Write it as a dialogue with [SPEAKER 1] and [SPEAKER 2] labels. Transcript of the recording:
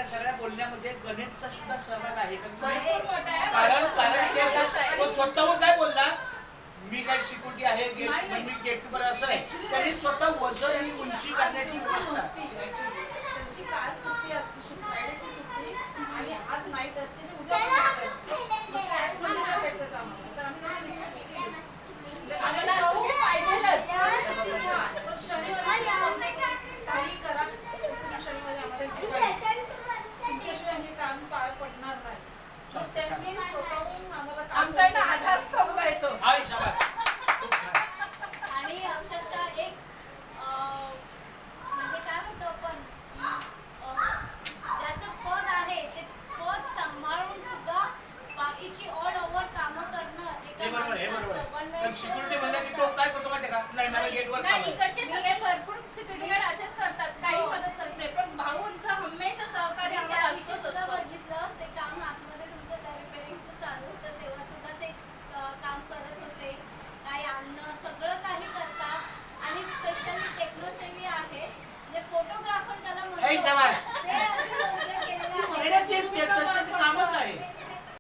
[SPEAKER 1] आपल्या सगळ्या बोलण्यामध्ये गणेशचा सुद्धा सहभाग आहे का?
[SPEAKER 2] कारण
[SPEAKER 1] तो स्वतःहून काय बोलला, मी काय सिक्युरिटी आहे गेट, मी गेट कीपर असं आहे. त्यांनी स्वतः वजन आणि उंची करण्याची व्यवस्था.
[SPEAKER 2] त्यांची काल सुट्टी असते, शुक्रवारची सुट्टी आणि आज नाईट असते आणि उद्या नाईट असते. भेटत आम्हाला तर आम्ही काही करा, शनिवारी आम्हाला तुमच्याशिवाय हे काम पार पडणार नाही. त्यांनी स्वतःहून आम्हाला आमचा आधारस्तंभ येतो.
[SPEAKER 3] आणि अक्षरशः एक म्हणजे काय म्हणतो आपण, ज्याचं पद आहे ते पद सांभाळून सुद्धा बाकीची ऑल ओव्हर कामं करणं
[SPEAKER 1] पण सिक्युरिटी म्हणलं की तो काय करतो माहिती का, नाही मला गेटवर
[SPEAKER 3] नाही, इकडचे सगळे भरपूर सिक्युरिटी गार्ड असेच करतात, काही मदत करत नाही. पण भाऊंचा हमेशा सहकार्य आम्हाला सुद्धा बघितलं. ते काम आतमध्ये तुमचं रिपेअरिंगचं चालू होतं तेव्हा सुद्धा ते काम करत होते. काही आणणं सगळं काही करतात आणि स्पेशली टेक्नोसेवी आहे, म्हणजे फोटोग्राफर ज्याला म्हणतो ते केलेलं आहे.
[SPEAKER 1] कामच आहे.